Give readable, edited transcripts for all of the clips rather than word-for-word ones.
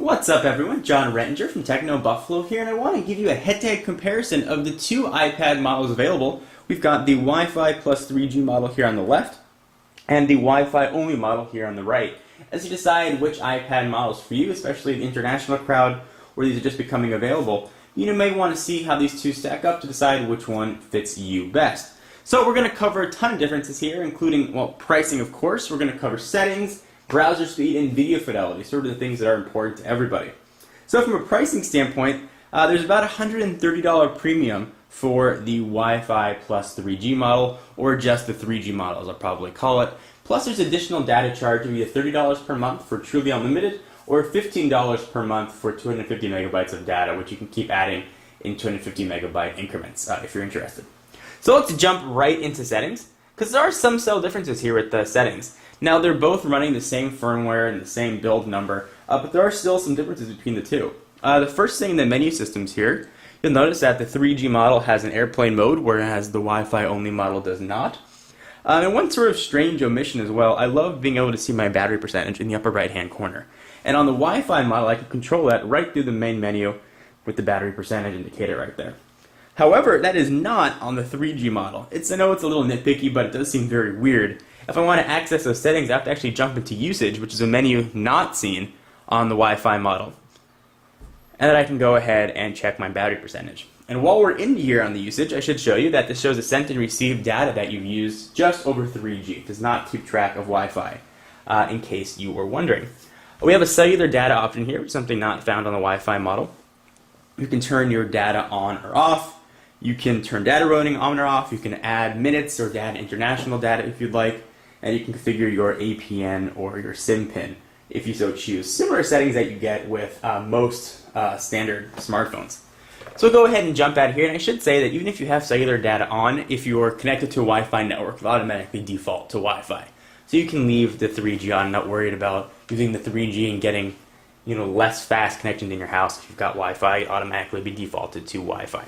What's up everyone, John Rettinger from Techno Buffalo here, and I want to give you a head-to-head comparison of the two iPad models available. We've got the Wi-Fi plus 3G model here on the left, and the Wi-Fi only model here on the right. As you decide which iPad model is for you, especially the international crowd, where these are just becoming available, you may want to see how these two stack up to decide which one fits you best. So we're going to cover a ton of differences here, including, well, pricing of course. We're going to cover settings, browser speed, and video fidelity, sort of the things that are important to everybody. So from a pricing standpoint, there's about a $130 premium for the Wi-Fi plus 3G model, or just the 3G model as I'll probably call it. Plus there's additional data charge of either $30 per month for truly unlimited, or $15 per month for 250 megabytes of data, which you can keep adding in 250 megabyte increments if you're interested. So let's jump right into settings, because there are some subtle differences here with the settings. Now they're both running the same firmware and the same build number, but there are still some differences between the two. The first thing in the menu systems here, you'll notice that the 3G model has an airplane mode, whereas the Wi-Fi only model does not. And one sort of strange omission as well, I love being able to see my battery percentage in the upper right hand corner. And on the Wi-Fi model I can control that right through the main menu with the battery percentage indicator right there. However, that is not on the 3G model. I know it's a little nitpicky, but it does seem very weird. If I want to access those settings, I have to actually jump into usage, which is a menu not seen on the Wi-Fi model. And then I can go ahead and check my battery percentage. And while we're in here on the usage, I should show you that this shows the sent and received data that you've used just over 3G. It does not keep track of Wi-Fi, in case you were wondering. We have a cellular data option here, something not found on the Wi-Fi model. You can turn your data on or off. You can turn data roaming on or off. You can add minutes or data international data if you'd like. And you can configure your APN or your SIM pin if you so choose. Similar settings that you get with most standard smartphones. So we'll go ahead and jump out here, and I should say that even if you have cellular data on, if you're connected to a Wi-Fi network, it'll automatically default to Wi-Fi. So you can leave the 3G on, not worried about using the 3G and getting less fast connection in your house. If you've got Wi-Fi, it automatically be defaulted to Wi-Fi.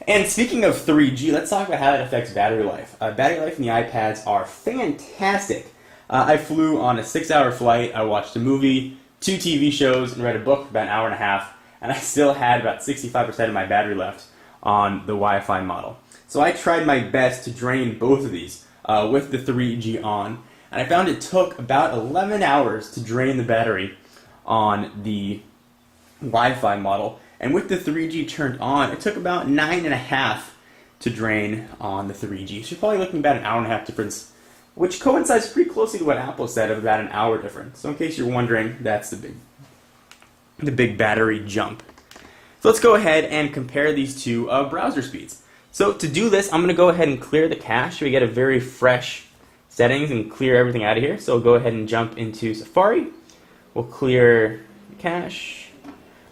And speaking of 3G, let's talk about how that affects battery life. Battery life in the iPads are fantastic. I flew on a 6-hour flight, I watched a movie, 2 TV shows, and read a book for about an hour and a half, and I still had about 65% of my battery left on the Wi-Fi model. So I tried my best to drain both of these with the 3G on, and I found it took about 11 hours to drain the battery on the Wi-Fi model. And with the 3G turned on, it took about 9.5 to drain on the 3G. So you're probably looking at about an hour and a half difference, which coincides pretty closely to what Apple said of about an hour difference. So in case you're wondering, that's the big battery jump. So let's go ahead and compare these two browser speeds. So to do this, I'm going to go ahead and clear the cache so we get a very fresh settings and clear everything out of here. So we'll go ahead and jump into Safari. We'll clear the cache.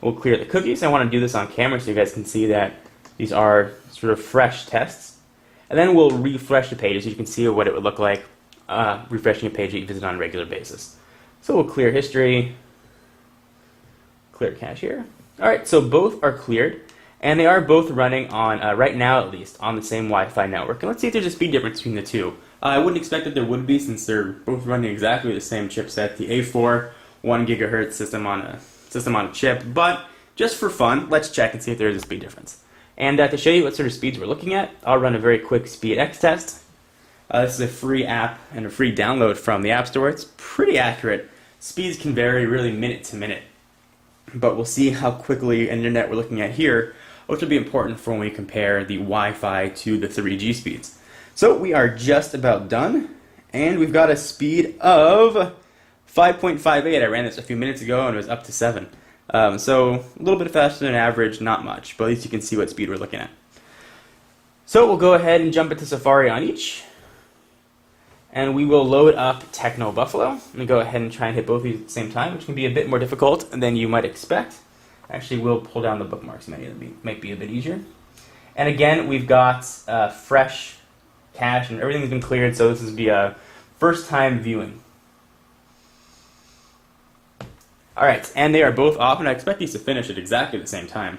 We'll clear the cookies. I want to do this on camera so you guys can see that these are sort of fresh tests. And then we'll refresh the page so you can see what it would look like refreshing a page that you visit on a regular basis. So we'll clear history, clear cache here. Alright, so both are cleared, and they are both running on, right now at least, on the same Wi-Fi network. And let's see if there's a speed difference between the two. I wouldn't expect that there would be, since they're both running exactly the same chipset, the A4 1 gigahertz system on a chip, but just for fun, let's check and see if there is a speed difference. And to show you what sort of speeds we're looking at, I'll run a very quick speed X test. This is a free app and a free download from the App Store. It's pretty accurate. Speeds can vary really minute to minute, but we'll see how quickly internet we're looking at here, which will be important for when we compare the Wi-Fi to the 3G speeds. So we are just about done, and we've got a speed of 5.58. I ran this a few minutes ago and it was up to 7. So a little bit faster than average, not much, but at least you can see what speed we're looking at. So we'll go ahead and jump into Safari on each, and we will load up Techno Buffalo. Let me go ahead and try and hit both of these at the same time, which can be a bit more difficult than you might expect. Actually, we'll pull down the bookmarks menu. That might be a bit easier. And again, we've got fresh cache, and everything's been cleared, so this is the first time viewing. Alright, and they are both off, and I expect these to finish at exactly the same time.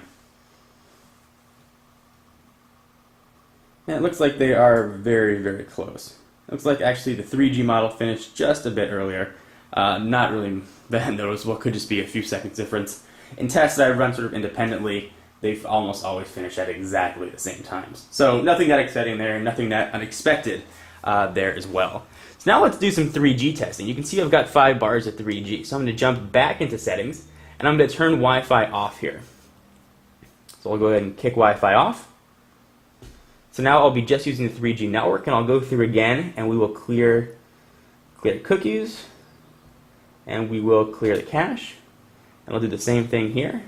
And it looks like they are very, very close. Looks like actually the 3G model finished just a bit earlier. Not really that noticeable, could just be a few seconds difference. In tests that I've run sort of independently, they've almost always finished at exactly the same times. So nothing that exciting there, nothing that unexpected there as well. So now let's do some 3G testing. You can see I've got 5 bars of 3G. So I'm going to jump back into settings, and I'm going to turn Wi-Fi off here. So I'll go ahead and kick Wi-Fi off. So now I'll be just using the 3G network, and I'll go through again, and we will clear cookies, and we will clear the cache, and I'll do the same thing here.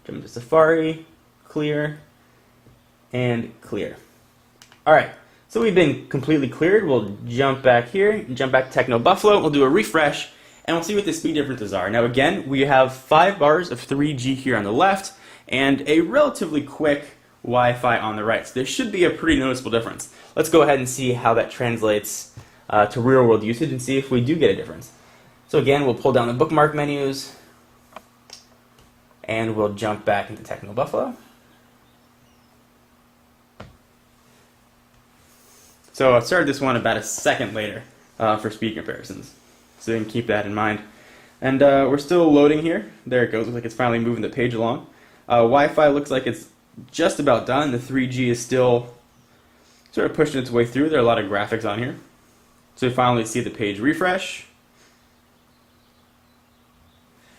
Jump into Safari, clear, and clear. Alright, so we've been completely cleared. We'll jump back here, and jump back to Techno Buffalo, we'll do a refresh, and we'll see what the speed differences are. Now again, we have 5 bars of 3G here on the left, and a relatively quick Wi-Fi on the right. So there should be a pretty noticeable difference. Let's go ahead and see how that translates to real-world usage and see if we do get a difference. So again, we'll pull down the bookmark menus, and we'll jump back into Techno Buffalo. So I started this one about a second later for speed comparisons. So you can keep that in mind. And we're still loading here. There it goes. Looks like it's finally moving the page along. Wi-Fi looks like it's just about done. The 3G is still sort of pushing its way through. There are a lot of graphics on here. So we finally see the page refresh.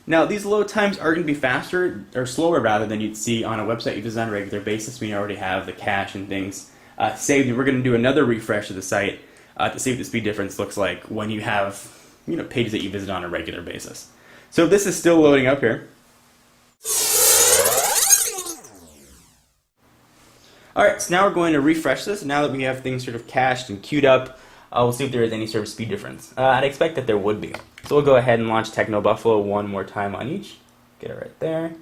Now these load times are going to be faster, or slower rather, than you'd see on a website you visit on a regular basis when you already have the cache and things saved. And we're going to do another refresh of the site to see what the speed difference looks like when you have pages that you visit on a regular basis. So this is still loading up here. Alright, so now we're going to refresh this. Now that we have things sort of cached and queued up, we'll see if there is any sort of speed difference. I'd expect that there would be. So we'll go ahead and launch Techno Buffalo one more time on each. Get it right there.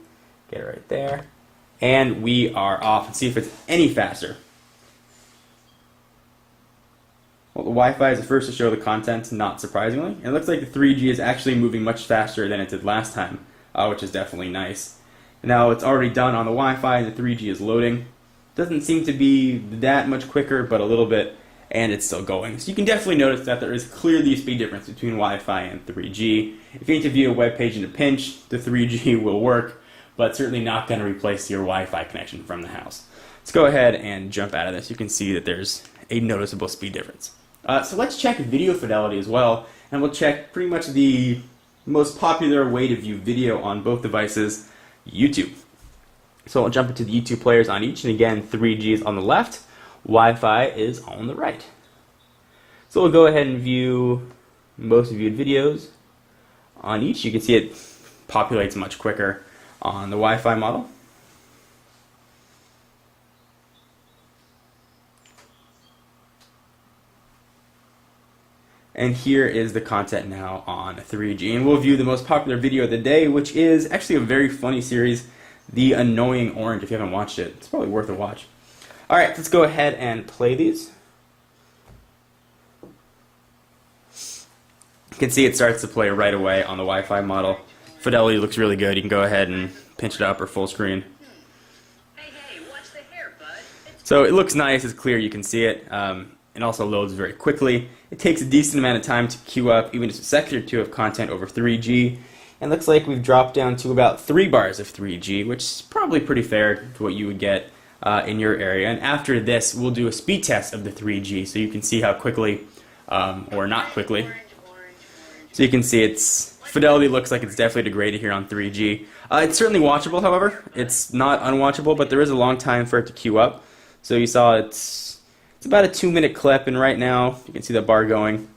Get it right there. And we are off. And see if it's any faster. Well, the Wi-Fi is the first to show the content, not surprisingly. And it looks like the 3G is actually moving much faster than it did last time, which is definitely nice. Now it's already done on the Wi-Fi, and the 3G is loading. Doesn't seem to be that much quicker, but a little bit, and it's still going. So you can definitely notice that there is clearly a speed difference between Wi-Fi and 3G. If you need to view a web page in a pinch, the 3G will work, but certainly not going to replace your Wi-Fi connection from the house. Let's go ahead and jump out of this. You can see that there's a noticeable speed difference. So let's check video fidelity as well, and we'll check pretty much the most popular way to view video on both devices, YouTube. So I'll jump into the YouTube players on each, and again, 3G is on the left, Wi-Fi is on the right. So we'll go ahead and view most viewed videos on each. You can see it populates much quicker on the Wi-Fi model. And here is the content now on 3G. And we'll view the most popular video of the day, which is actually a very funny series, The Annoying Orange. If you haven't watched it, it's probably worth a watch. Alright, let's go ahead and play these. You can see it starts to play right away on the Wi-Fi model. Fidelity looks really good. You can go ahead and pinch it up or full screen. Hey, watch the hair, bud. So it looks nice, it's clear, you can see it. It also loads very quickly. It takes a decent amount of time to queue up even just a second or two of content over 3G. And looks like we've dropped down to about 3 bars of 3G, which is probably pretty fair to what you would get in your area. And after this, we'll do a speed test of the 3G so you can see how quickly, or not quickly. So you can see its fidelity looks like it's definitely degraded here on 3G. It's certainly watchable, however. It's not unwatchable, but there is a long time for it to queue up. So you saw it's about a 2-minute clip, and right now you can see the bar going.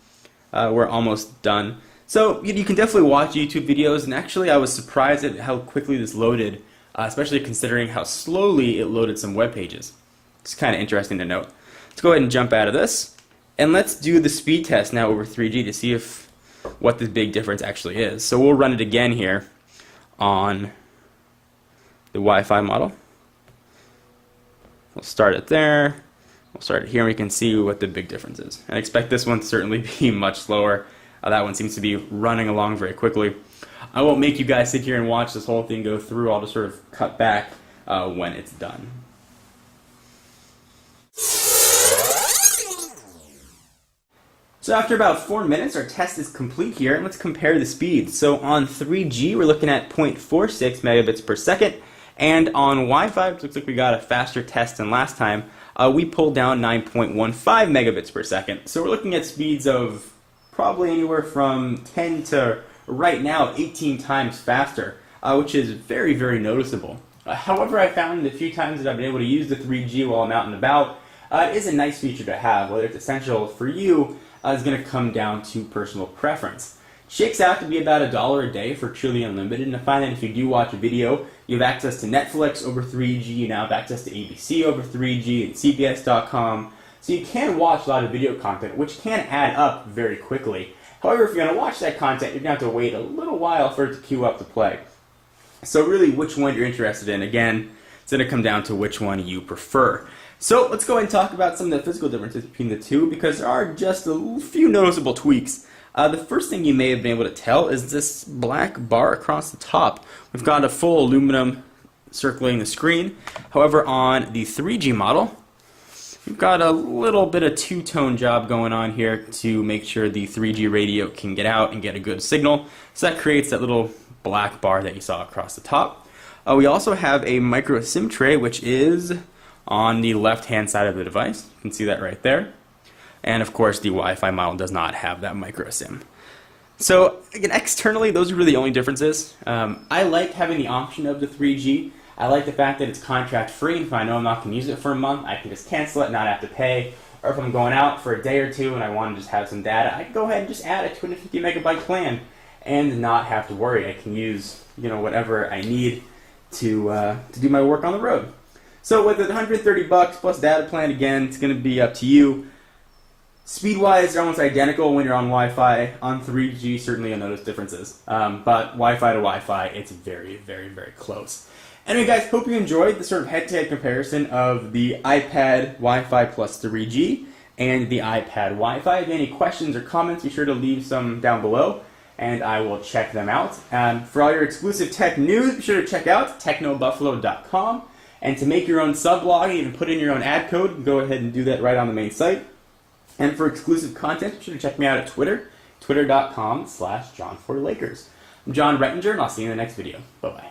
We're almost done. So you can definitely watch YouTube videos, and actually I was surprised at how quickly this loaded, especially considering how slowly it loaded some web pages. It's kind of interesting to note. Let's go ahead and jump out of this, and let's do the speed test now over 3G to see what the big difference actually is. So we'll run it again here on the Wi-Fi model. We'll start it there. We'll start it here, and we can see what the big difference is. I expect this one to certainly be much slower. That one seems to be running along very quickly. I won't make you guys sit here and watch this whole thing go through. I'll just sort of cut back when it's done. So after about 4 minutes, our test is complete here, and let's compare the speeds. So on 3G, we're looking at 0.46 megabits per second, and on Wi-Fi, which looks like we got a faster test than last time, we pulled down 9.15 megabits per second. So we're looking at speeds of probably anywhere from 10 to, right now, 18 times faster, which is very, very noticeable. However, I found the few times that I've been able to use the 3G while I'm out and about, it is a nice feature to have. Whether it's essential for you is going to come down to personal preference. Shakes out to be about $1 a day for truly unlimited, and I find that if you do watch a video, you have access to Netflix over 3G, you now have access to ABC over 3G and CBS.com, so you can watch a lot of video content, which can add up very quickly. However, if you're going to watch that content, you're going to have to wait a little while for it to queue up to play. So really, which one you're interested in, again, it's going to come down to which one you prefer. So let's go ahead and talk about some of the physical differences between the two, because there are just a few noticeable tweaks. The first thing you may have been able to tell is this black bar across the top. We've got a full aluminum circling the screen. However, on the 3G model, we've got a little bit of two-tone job going on here to make sure the 3G radio can get out and get a good signal. So that creates that little black bar that you saw across the top. We also have a micro SIM tray, which is on the left-hand side of the device. You can see that right there. And of course, the Wi-Fi model does not have that micro SIM. So again, externally, those are really the only differences. I like having the option of the 3G. I like the fact that it's contract free. If I know I'm not going to use it for a month, I can just cancel it, not have to pay. Or if I'm going out for a day or two and I want to just have some data, I can go ahead and just add a 250 megabyte plan and not have to worry. I can use whatever I need to do my work on the road. So with $130 plus data plan, again, it's going to be up to you. Speed-wise, they're almost identical when you're on Wi-Fi. On 3G, certainly you'll notice differences. But Wi-Fi to Wi-Fi, it's very, very, very close. Anyway, guys, hope you enjoyed the sort of head-to-head comparison of the iPad Wi-Fi plus 3G and the iPad Wi-Fi. If you have any questions or comments, be sure to leave some down below, and I will check them out. For all your exclusive tech news, be sure to check out technobuffalo.com. And to make your own sub-blog and even put in your own ad code, go ahead and do that right on the main site. And for exclusive content, be sure to check me out at Twitter, twitter.com/John4Lakers. I'm John Rettinger, and I'll see you in the next video. Bye-bye.